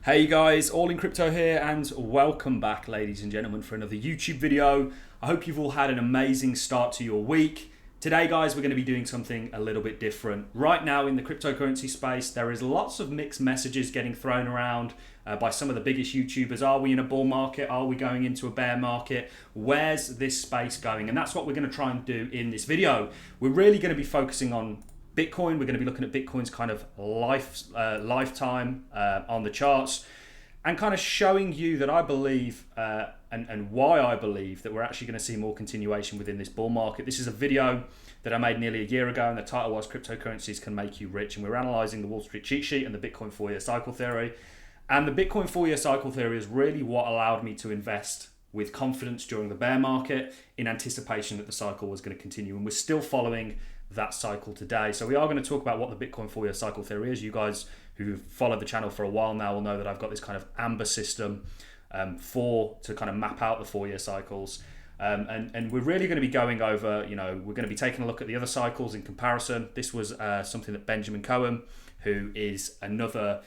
Hey guys, All in Crypto here, and welcome back, ladies and gentlemen, for another YouTube video. I hope you've all had an amazing start to your week. Today, guys, we're going to be doing something a little bit different. Right now in the cryptocurrency space, there is lots of mixed messages getting thrown around by some of the biggest YouTubers. Are we in a bull market? Are we going into a bear market? Where's this space going? And that's what we're going to try and do in this video. We're really going to be focusing on Bitcoin. We're going to be looking at Bitcoin's kind of lifetime on the charts, and kind of showing you that I believe and why I believe that we're actually going to see more continuation within this bull market. This is a video that I made nearly a year ago, and the title was Cryptocurrencies Can Make You Rich, and we're analysing the Wall Street cheat sheet and the Bitcoin 4-year cycle theory. And the Bitcoin 4-year cycle theory is really what allowed me to invest with confidence during the bear market in anticipation that the cycle was going to continue, and we're still following that cycle today. So we are going to talk about what the Bitcoin 4-year cycle theory is. You guys who've followed the channel for a while now will know that I've got this kind of amber system to kind of map out the 4-year cycles. And we're really going to be going over, we're going to be taking a look at the other cycles in comparison. This was something that Benjamin Cohen, who is another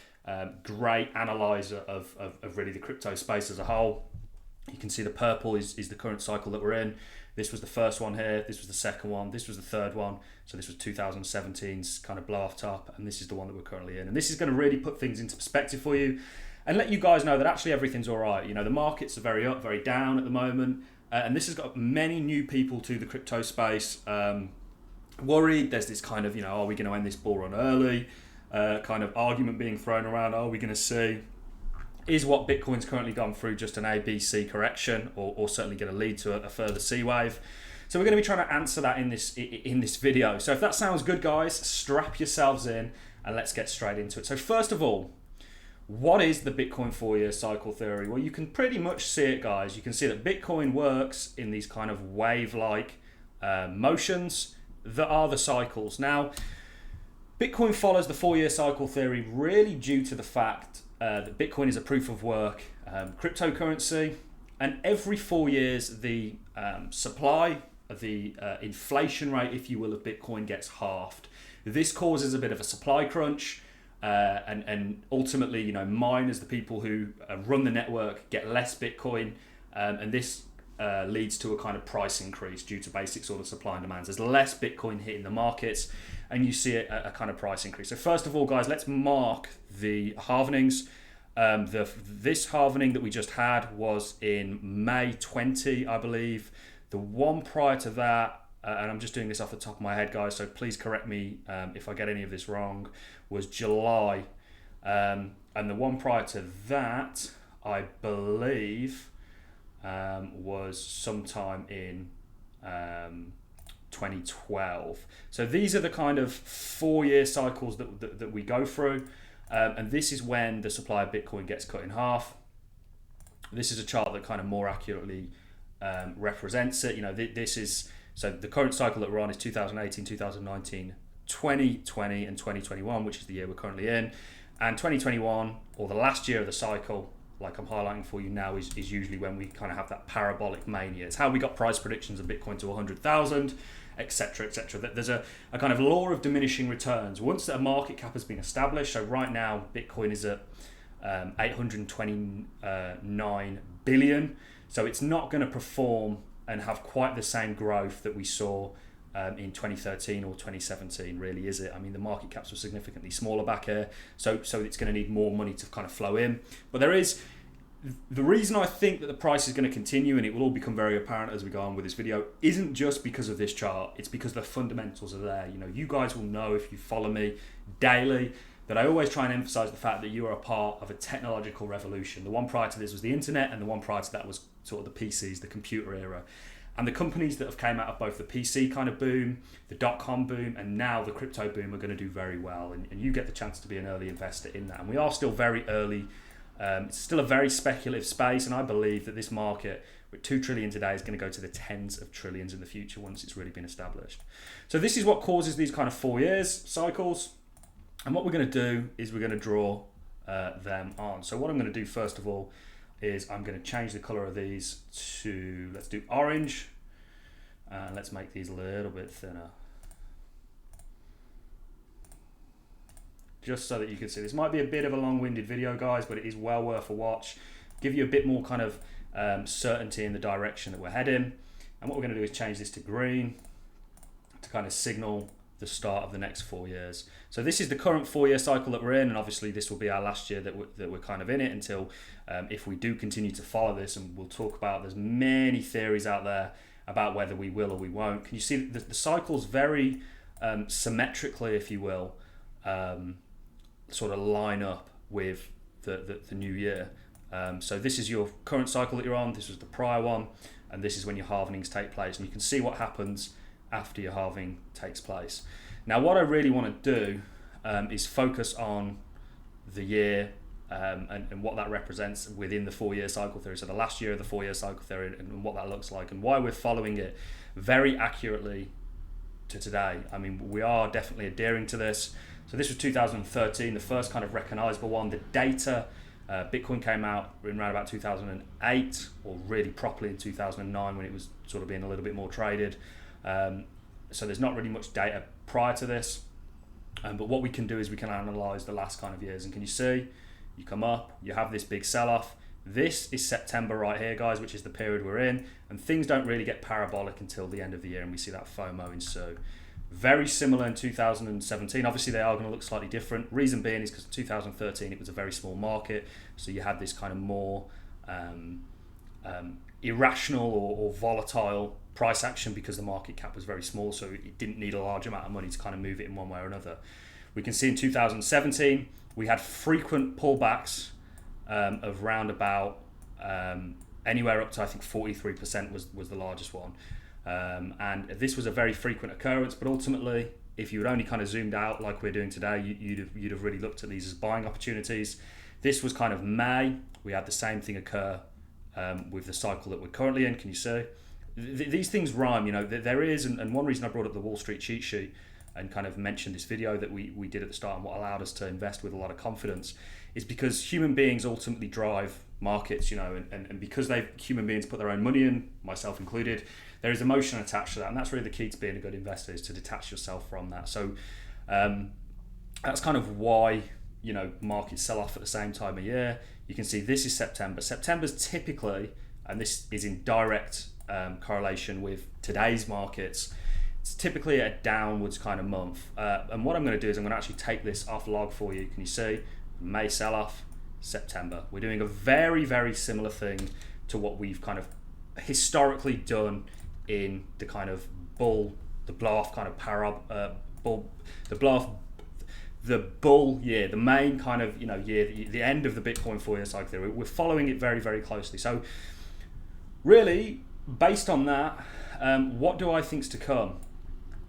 great analyzer of really the crypto space as a whole. You can see the purple is the current cycle that we're in. This was the first one here, this was the second one, this was the third one. So this was 2017's kind of blow off top, and this is the one that we're currently in. And this is going to really put things into perspective for you and let you guys know that actually everything's all right. The markets are very up, very down at the moment. And this has got many new people to the crypto space worried. There's this kind of, are we going to end this bull run early? Kind of argument being thrown around, are we going to see? Is what Bitcoin's currently gone through just an ABC correction, or certainly going to lead to a further C wave? So we're going to be trying to answer that in this video. So if that sounds good, guys, strap yourselves in and let's get straight into it. So first of all, what is the Bitcoin 4-year cycle theory? Well, you can pretty much see it, guys. You can see that Bitcoin works in these kind of wave-like motions that are the cycles. Now, Bitcoin follows the 4-year cycle theory really due to the fact that Bitcoin is a proof of work cryptocurrency, and every 4 years the supply of the inflation rate, if you will, of Bitcoin gets halved. This causes a bit of a supply crunch, and ultimately, miners, the people who run the network, get less Bitcoin, and this leads to a kind of price increase due to basic sort of supply and demands. There's less Bitcoin hitting the markets, and you see a kind of price increase. So first of all, guys, let's mark the halvenings. This halvening that we just had was in May 20, I believe. The one prior to that, and I'm just doing this off the top of my head, guys, so please correct me if I get any of this wrong, was July. And the one prior to that, I believe, was sometime in 2012. So these are the kind of 4-year cycles that we go through, and this is when the supply of Bitcoin gets cut in half. This is a chart that kind of more accurately represents it. This is, so the current cycle that we're on is 2018, 2019, 2020 and 2021, which is the year we're currently in. And 2021, or the last year of the cycle, like I'm highlighting for you now, is usually when we kind of have that parabolic mania. It's how we got price predictions of Bitcoin to 100,000, etc., etc. There's a kind of law of diminishing returns. Once a market cap has been established, so right now Bitcoin is at 829 billion, so it's not going to perform and have quite the same growth that we saw in 2013 or 2017, really, is it? I mean, the market caps were significantly smaller back here, so it's going to need more money to kind of flow in. But the reason I think that the price is going to continue, and it will all become very apparent as we go on with this video, isn't just because of this chart. It's because the fundamentals are there. You guys will know, if you follow me daily, that I always try and emphasize the fact that you are a part of a technological revolution. The one prior to this was the internet, and the one prior to that was sort of the PCs, the computer era. And the companies that have came out of both the PC kind of boom, the dot-com boom, and now the crypto boom are going to do very well. And you get the chance to be an early investor in that. And we are still very early. It's still a very speculative space. And I believe that this market, with 2 trillion today, is going to go to the tens of trillions in the future once it's really been established. So this is what causes these kind of 4 years cycles. And what we're going to do is we're going to draw them on. So what I'm going to do first of all is I'm going to change the color of these to, let's do orange, and let's make these a little bit thinner. just so that you can see. This might be a bit of a long-winded video, guys, but it is well worth a watch. Give you a bit more kind of certainty in the direction that we're heading. And what we're going to do is change this to green to kind of signal the start of the next 4 years. So this is the current 4-year cycle that we're in, and obviously this will be our last year that we're kind of in it until if we do continue to follow this, and we'll talk about, there's many theories out there about whether we will or we won't. Can you see the cycle's very symmetrically, if you will, sort of line up with the new year. So this is your current cycle that you're on, this was the prior one, and this is when your halvings take place, and you can see what happens after your halving takes place. Now what I really want to do is focus on the year and what that represents within the 4-year cycle theory, so the last year of the 4-year cycle theory, and what that looks like and why we're following it very accurately to today. I mean, we are definitely adhering to this. So this was 2013, the first kind of recognizable one. The data, Bitcoin came out in around about 2008, or really properly in 2009 when it was sort of being a little bit more traded. So there's not really much data prior to this, but what we can do is we can analyze the last kind of years. And can you see, you come up, you have this big sell-off. This is September right here, guys, which is the period we're in, and things don't really get parabolic until the end of the year, and we see that FOMO ensue. Very similar in 2017. Obviously they are going to look slightly different. Reason being is because in 2013 it was a very small market, so you had this kind of more irrational or volatile price action because the market cap was very small, so it didn't need a large amount of money to kind of move it in one way or another. We can see in 2017 we had frequent pullbacks of round about anywhere up to, I think, 43% was the largest one, and this was a very frequent occurrence. But ultimately, if you had only kind of zoomed out like we're doing today, you'd have really looked at these as buying opportunities. This was kind of May. We had the same thing occur with the cycle that we're currently in. Can you see? These things rhyme, you know. There is, and one reason I brought up the Wall Street cheat sheet and kind of mentioned this video that we did at the start, and what allowed us to invest with a lot of confidence, is because human beings ultimately drive markets, you know, and because human beings put their own money in, myself included, there is emotion attached to that, and that's really the key to being a good investor, is to detach yourself from that. So that's kind of why, you know, markets sell off at the same time of year. You can see this is September. September's typically, and this is in direct correlation with today's markets, it's typically a downwards kind of month. And what I'm going to do is I'm going to actually take this off log for you. Can you see? May sell off, September. We're doing a very, very similar thing to what we've kind of historically done in the kind of the blow off kind of the bull year, the main kind of, you know, year, the end of the Bitcoin 4-year cycle theory. We're following it very, very closely. So really, based on that, what do I think's to come?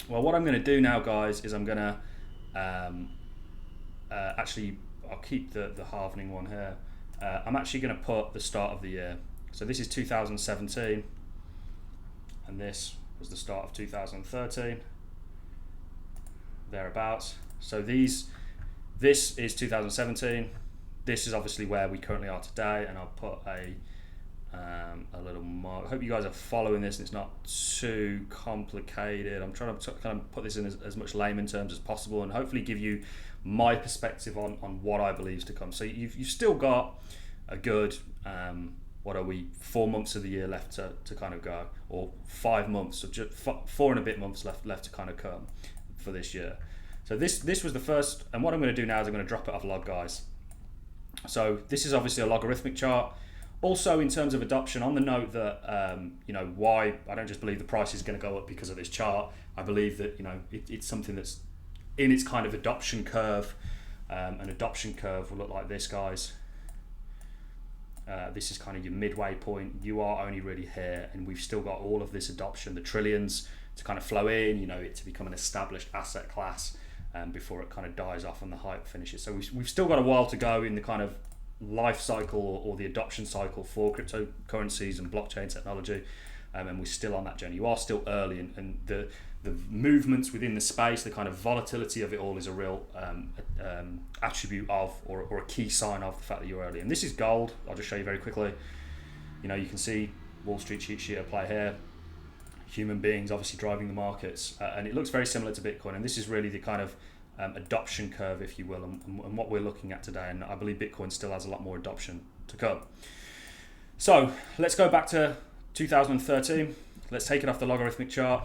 Well, what I'm going to do now, guys, is I'm going to actually, I'll keep the halvening one here. I'm actually going to put the start of the year. So this is 2017, and this was the start of 2013, thereabouts. So this is 2017. This is obviously where we currently are today, and I'll put a little mark. I hope you guys are following this and it's not too complicated. I'm trying to kind of put this in as much layman terms as possible, and hopefully give you my perspective on what I believe is to come. So you've still got a good 4 months of the year left to kind of go, or 5 months, or just 4 and a bit months left to kind of come for this year. So this was the first, and what I'm going to do now is I'm going to drop it off log, guys. So this is obviously a logarithmic chart. Also, in terms of adoption, on the note that you know, why I don't just believe the price is going to go up because of this chart. I believe that, you know, it's something that's in its kind of adoption curve. An adoption curve will look like this, guys. This is kind of your midway point. You are only really here, and we've still got all of this adoption, the trillions to kind of flow in, you know, it to become an established asset class before it kind of dies off and the hype finishes. So we've still got a while to go in the kind of life cycle or the adoption cycle for cryptocurrencies and blockchain technology, and we're still on that journey. You are still early, and the movements within the space, the kind of volatility of it all is a real attribute of, or a key sign of the fact that you're early. And this is gold. I'll just show you very quickly. You know, you can see Wall Street cheat sheet at play here. Human beings obviously driving the markets, and it looks very similar to Bitcoin. And this is really the kind of adoption curve, if you will, and what we're looking at today. And I believe Bitcoin still has a lot more adoption to come. So let's go back to 2013. Let's take it off the logarithmic chart.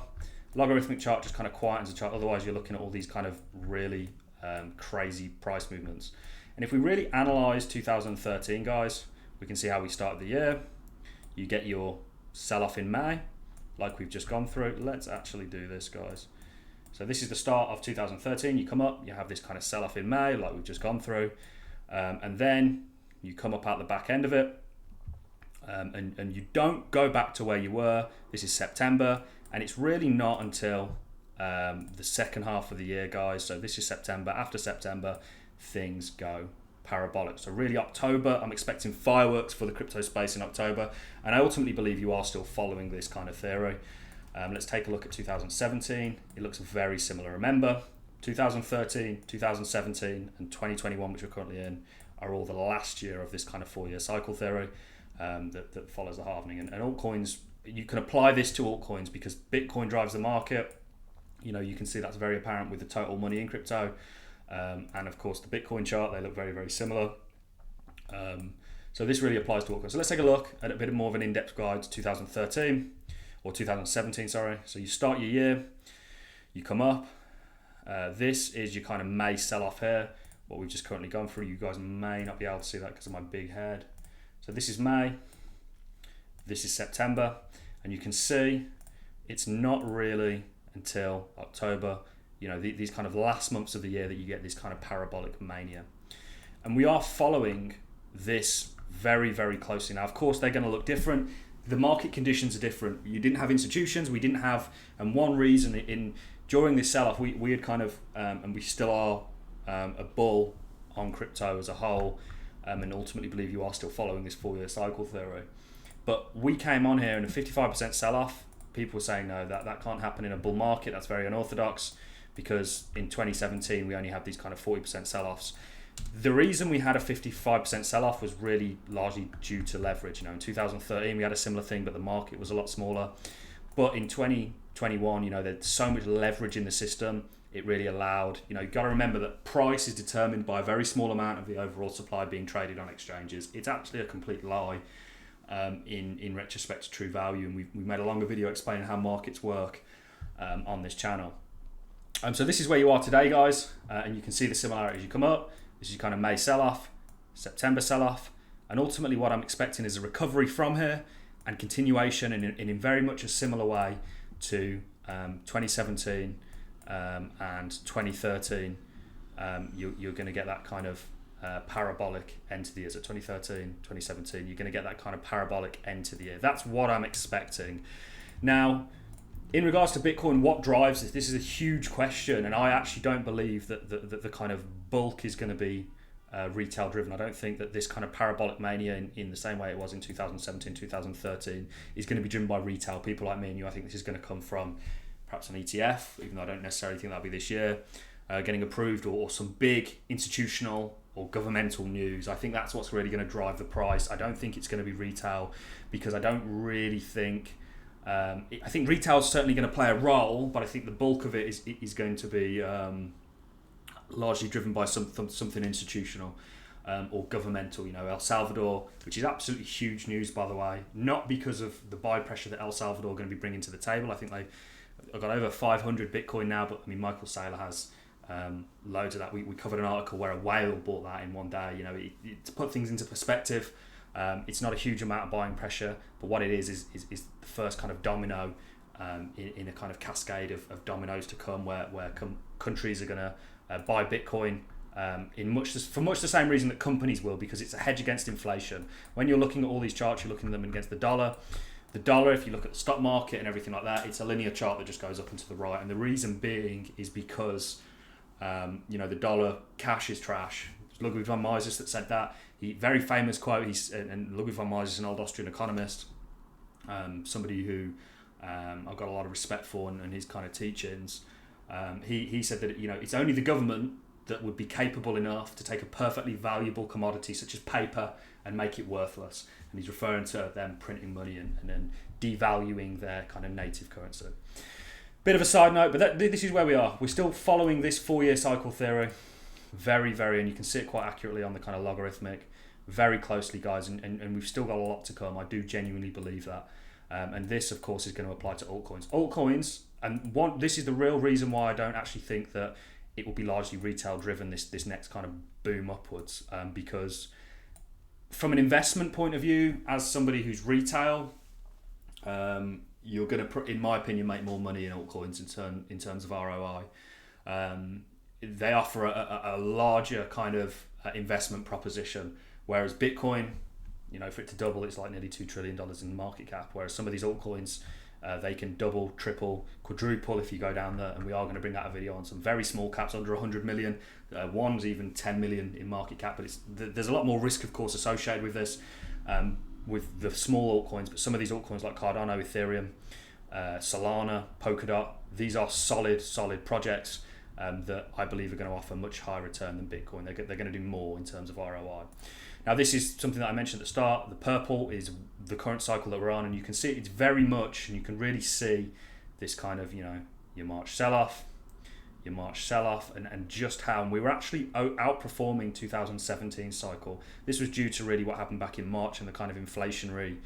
Logarithmic chart just kind of quietens the chart. Otherwise, you're looking at all these kind of really crazy price movements. And if we really analyze 2013, guys, we can see how we started the year. You get your sell-off in May, like we've just gone through. Let's actually do this, guys. So this is the start of 2013. You come up, you have this kind of sell-off in May, like we've just gone through. And then you come up out the back end of it. And you don't go back to where you were. This is September, and it's really not until the second half of the year, guys. So this is September. After September, things go parabolic. So really October, I'm expecting fireworks for the crypto space in October, and I ultimately believe you are still following this kind of theory. Let's take a look at 2017. It looks very similar. Remember, 2013, 2017, and 2021, which we're currently in, are all the last year of this kind of 4-year cycle theory that follows the halvening. And altcoins, you can apply this to altcoins because Bitcoin drives the market. You know, you can see that's very apparent with the total money in crypto. And of course the Bitcoin chart, they look very, very similar. So this really applies to altcoins. So let's take a look at a bit more of an in-depth guide to 2013 or 2017, sorry. So you start your year, you come up. This is your kind of May sell-off here, what we've just currently gone through. You guys may not be able to see that because of my big head. So this is May, this is September, and you can see it's not really until October, you know, these kind of last months of the year that you get this kind of parabolic mania. And we are following this very, very closely. Now, of course, they're going to look different. The market conditions are different. You didn't have institutions, we didn't have, and one reason during this sell-off, we had kind of, and we still are a bull on crypto as a whole, and ultimately believe you are still following this 4-year cycle theory. But we came on here in a 55% sell-off. People were saying, no, that can't happen in a bull market. That's very unorthodox, because in 2017, we only had these kind of 40% sell-offs. The reason we had a 55% sell-off was really largely due to leverage. You know, in 2013, we had a similar thing, but the market was a lot smaller. But in 2021, you know, there's so much leverage in the system. It really allowed, you know, you've got to remember that price is determined by a very small amount of the overall supply being traded on exchanges. It's actually a complete lie in retrospect to true value. And we've made a longer video explaining how markets work on this channel. So this is where you are today, guys. And you can see the similarities. You come up, this is kind of May sell-off, September sell-off. And ultimately what I'm expecting is a recovery from here and continuation in very much a similar way to 2017 and 2013. You're going to get that kind of parabolic end to the year. So 2013, 2017, you're going to get that kind of parabolic end to the year. That's what I'm expecting. Now, in regards to Bitcoin, what drives this? This is a huge question, and I actually don't believe that the kind of bulk is going to be retail driven. I don't think that this kind of parabolic mania in the same way it was in 2017, 2013 is going to be driven by retail, people like me and you. I think this is going to come from perhaps an ETF, even though I don't necessarily think that'll be this year, getting approved, or some big institutional or governmental news. I think that's what's really going to drive the price. I don't think it's going to be retail, because I don't really think, I think retail is certainly going to play a role, but I think the bulk of it is going to be largely driven by something institutional or governmental. You know, El Salvador, which is absolutely huge news, by the way, not because of the buy pressure that El Salvador are going to be bringing to the table. I think I've got over 500 Bitcoin now, but I mean, Michael Saylor has loads of that. We covered an article where a whale bought that in one day. You know, to put things into perspective, it's not a huge amount of buying pressure, but what it is the first kind of domino in a kind of cascade of dominoes to come, where countries are going to buy Bitcoin for much the same reason that companies will, because it's a hedge against inflation. When you're looking at all these charts, you're looking at them against the dollar. The dollar, if you look at the stock market and everything like that, it's a linear chart that just goes up and to the right. And the reason being is because, you know, the dollar cash is trash. It's Ludwig von Mises that said that. Very famous quote. And Ludwig von Mises is an old Austrian economist, somebody who I've got a lot of respect for and his kind of teachings. He said that, you know, it's only the government that would be capable enough to take a perfectly valuable commodity such as paper and make it worthless. And he's referring to them printing money and then devaluing their kind of native currency. Bit of a side note, but this is where we are. We're still following this 4-year cycle theory very, very, and you can see it quite accurately on the kind of logarithmic, very closely, guys, and we've still got a lot to come. I do genuinely believe that. And this, of course, is going to apply to altcoins. Altcoins, and this is the real reason why I don't actually think that it will be largely retail driven, this next kind of boom upwards, because from an investment point of view, as somebody who's retail, you're going to, in my opinion, make more money in altcoins in terms of ROI. They offer a larger kind of investment proposition, whereas Bitcoin, you know, for it to double, it's like nearly $2 trillion in market cap, whereas some of these altcoins, they can double, triple, quadruple if you go down there, and we are going to bring out a video on some very small caps under 100 million, one's even 10 million in market cap, but there's a lot more risk, of course, associated with this, with the small altcoins, but some of these altcoins like Cardano, ETHEREUM, Solana, POLKADOT, these are solid projects that I believe are going to offer much higher return than Bitcoin. They're going to do more in terms of ROI. Now, this is something that I mentioned at the start. The purple is the current cycle that we're on, and you can see it's very much, and you can really see this kind of, you know, your March sell-off, and just how, and we were actually outperforming 2017 cycle. This was due to really what happened back in March and the kind of inflationary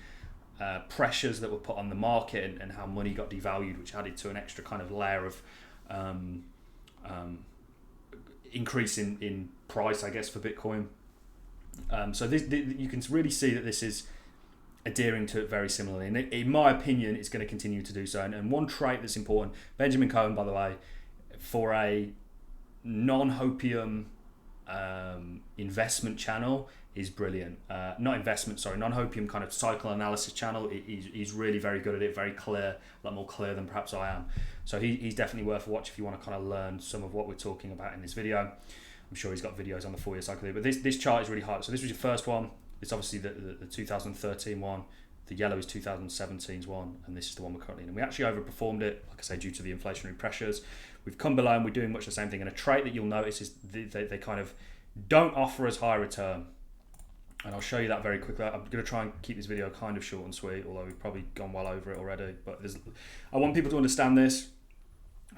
pressures that were put on the market, and how money got devalued, which added to an extra kind of layer of increase in price, I guess, for Bitcoin. So this, you can really see that this is adhering to it very similarly, and in my opinion, it's going to continue to do so. And one trait that's important, Benjamin Cohen, by the way, for a non-hopium investment channel, is brilliant. Non-hopium kind of cycle analysis channel. He's really very good at it, very clear, a lot more clear than perhaps I am. So he's definitely worth a watch if you want to kind of learn some of what we're talking about in this video. I'm sure he's got videos on the 4-year cycle here, but this chart is really hard. So this was your first one. It's obviously the 2013 one. The yellow is 2017's one, and this is the one we're currently in. And we actually overperformed it, like I say, due to the inflationary pressures. We've come below and we're doing much the same thing. And a trait that you'll notice is they kind of don't offer as high return. And I'll show you that very quickly. I'm going to try and keep this video kind of short and sweet, although we've probably gone well over it already. But I want people to understand this,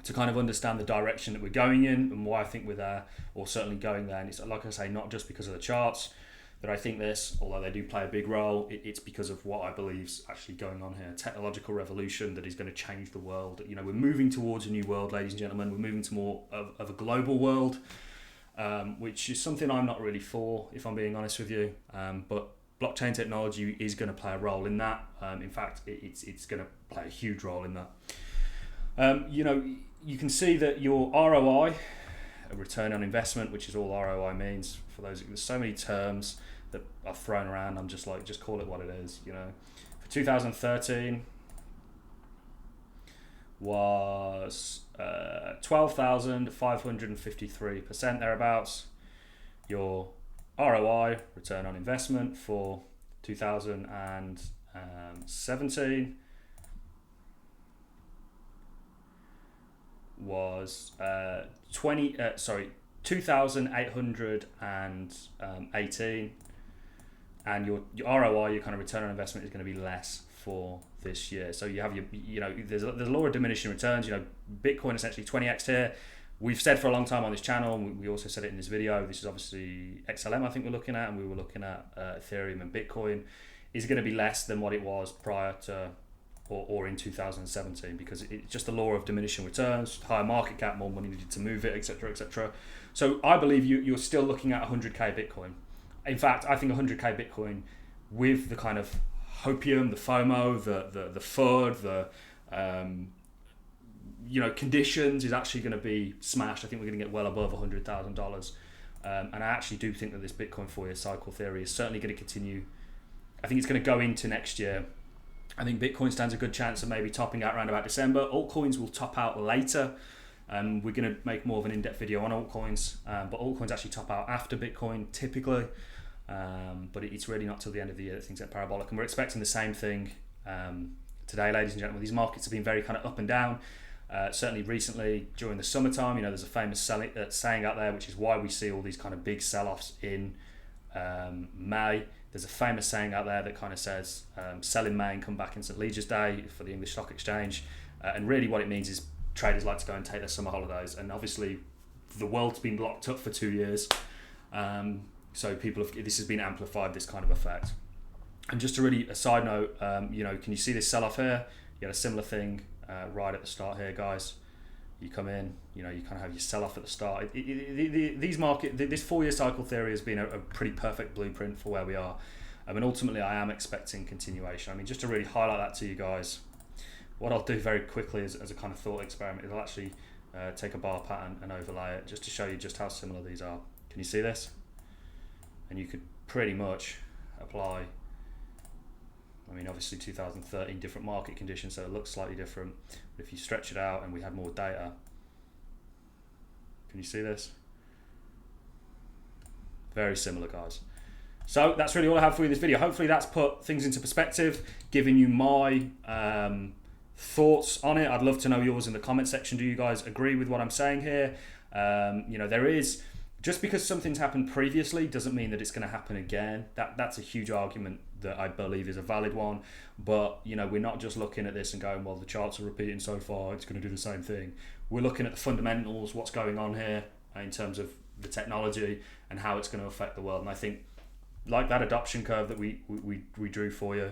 to kind of understand the direction that we're going in and why I think we're there, or certainly going there. And it's, like I say, not just because of the charts that I think this, although they do play a big role, it's because of what I believe is actually going on here. Technological revolution that is going to change the world. You know, we're moving towards a new world, ladies and gentlemen. We're moving to more of a global world, which is something I'm not really for, if I'm being honest with you. But blockchain technology is going to play a role in that. In fact, it's going to play a huge role in that. You know, you can see that your ROI, a return on investment, which is all ROI means, for those, there's so many terms that are thrown around. I'm just like, just call it what it is, you know. For 2013 was 12,553% thereabouts. Your ROI, return on investment, for 2017 was 2,818, and your ROI, your kind of return on investment, is going to be less for this year. So you have your, you know, there's a law of diminishing returns. You know, Bitcoin essentially 20x here. We've said for a long time on this channel, and we also said it in this video, this is obviously XLM I think we're looking at, and we were looking at Ethereum and Bitcoin, is going to be less than what it was prior to or in 2017, because it's just the law of diminishing returns, higher market cap, more money needed to move it, etc., etc. So I believe you're still looking at 100k Bitcoin. In fact, I think 100k Bitcoin, with the kind of hopium, the FOMO, the FUD, the you know, conditions, is actually going to be smashed. I think we're going to get well above $100,000, and I actually do think that this Bitcoin 4-year cycle theory is certainly going to continue. I think it's going to go into next year. I think Bitcoin stands a good chance of maybe topping out around about December. Altcoins will top out later. We're going to make more of an in-depth video on altcoins, but altcoins actually top out after Bitcoin typically. But it's really not till the end of the year that things get parabolic, and we're expecting the same thing today, ladies and gentlemen. These markets have been very kind of up and down. Certainly recently during the summertime, you know, there's a famous saying out there, which is why we see all these kind of big sell-offs in May. There's a famous saying out there that kind of says, sell in May and come back in St. Leger's Day for the English Stock Exchange. And really what it means is traders like to go and take their summer holidays, and obviously the world's been locked up for 2 years, so this has been amplified, this kind of effect. And just a side note, you know, can you see this sell-off here? You had a similar thing right at the start here, guys. You come in, you know, you kind of have your sell-off at the start. This 4-year cycle theory has been a pretty perfect blueprint for where we are. And ultimately, I am expecting continuation. I mean, just to really highlight that to you guys, what I'll do very quickly as a kind of thought experiment is I'll actually take a bar pattern and overlay it just to show you just how similar these are. Can you see this? And you could pretty much apply, I mean, obviously 2013, different market conditions, so it looks slightly different. But if you stretch it out and we had more data, can you see this? Very similar, guys. So that's really all I have for you in this video. Hopefully that's put things into perspective, giving you my thoughts on it. I'd love to know yours in the comment section. Do you guys agree with what I'm saying here? You know, just because something's happened previously doesn't mean that it's going to happen again. That's a huge argument that I believe is a valid one. But, you know, we're not just looking at this and going, well, the charts are repeating so far, it's going to do the same thing. We're looking at the fundamentals, what's going on here in terms of the technology and how it's going to affect the world. And I think, like that adoption curve that we drew for you,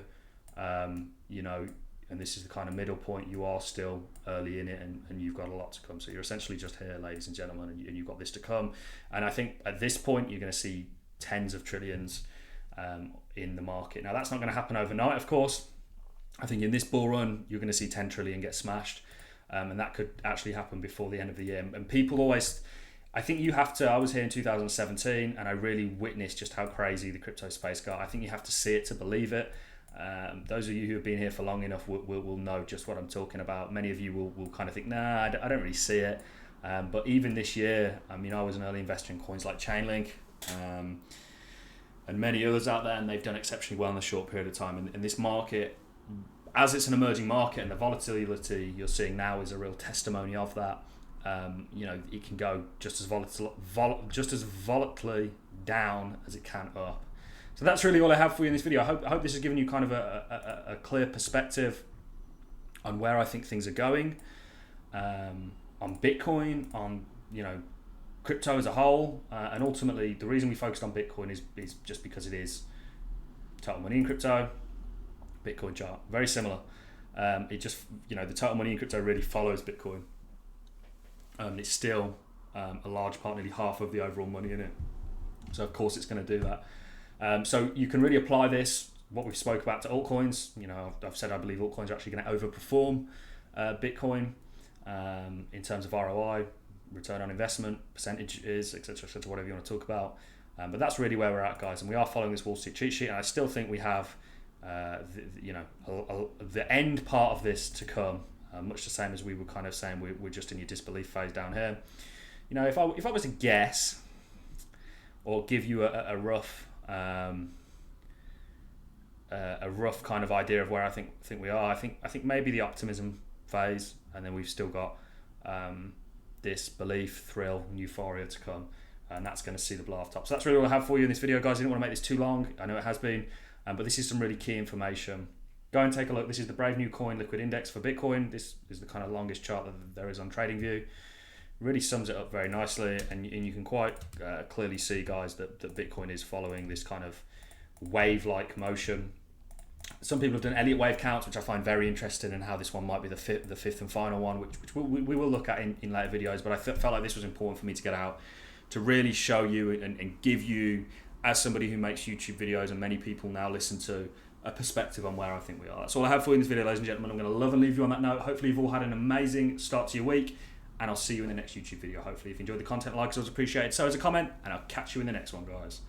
you know, and this is the kind of middle point, you are still early in it, and you've got a lot to come. So you're essentially just here, ladies and gentlemen, and you've got this to come. And I think at this point, you're going to see tens of trillions in the market. Now, that's not going to happen overnight, of course. I think in this bull run, you're going to see 10 trillion get smashed, and that could actually happen before the end of the year. And people always, I think you have to, I was here in 2017, and I really witnessed just how crazy the crypto space got. I think you have to see it to believe it. Those of you who have been here for long enough will know just what I'm talking about. Many of you will kind of think, nah, I don't really see it. But even this year, I mean, I was an early investor in coins like Chainlink and many others out there, and they've done exceptionally well in a short period of time. And this market, as it's an emerging market, and the volatility you're seeing now is a real testimony of that. You know, it can go just as volatilely down as it can up. So that's really all I have for you in this video. I hope this has given you kind of a clear perspective on where I think things are going, on Bitcoin, on, you know, crypto as a whole, and ultimately the reason we focused on Bitcoin is just because it is total money in crypto. Bitcoin chart, very similar. It just, you know, the total money in crypto really follows Bitcoin. It's still a large part, nearly half of the overall money in it. So of course it's going to do that. So you can really apply this, what we've spoke about, to altcoins. You know, I've said I believe altcoins are actually going to overperform Bitcoin in terms of ROI, return on investment, percentages, etc., whatever you want to talk about. But that's really where we're at, guys. And we are following this Wall Street cheat sheet. And I still think we have, the end part of this to come. Much the same as we were kind of saying, we're just in your disbelief phase down here. You know, if I was to guess or give you a rough kind of idea of where I think we are, I think maybe the optimism phase, and then we've still got this belief, thrill, and euphoria to come, and that's going to see the blow off top. So that's really all I have for you in this video, guys. I didn't want to make this too long. I know it has been, but this is some really key information. Go and take a look. This is the Brave New Coin Liquid Index for Bitcoin. This is the kind of longest chart that there is on TradingView. Really sums it up very nicely, and you can quite clearly see, guys, that Bitcoin is following this kind of wave-like motion. Some people have done Elliott wave counts, which I find very interesting, and how this one might be the fifth and final one, which we will look at in later videos. But I felt like this was important for me to get out, to really show you and give you, as somebody who makes YouTube videos and many people now listen to, a perspective on where I think we are. That's all I have for you in this video, ladies and gentlemen. I'm going to love and leave you on that note. Hopefully you've all had an amazing start to your week, and I'll see you in the next YouTube video. Hopefully if you enjoyed the content, like us, always appreciated. So as a comment, and I'll catch you in the next one, guys.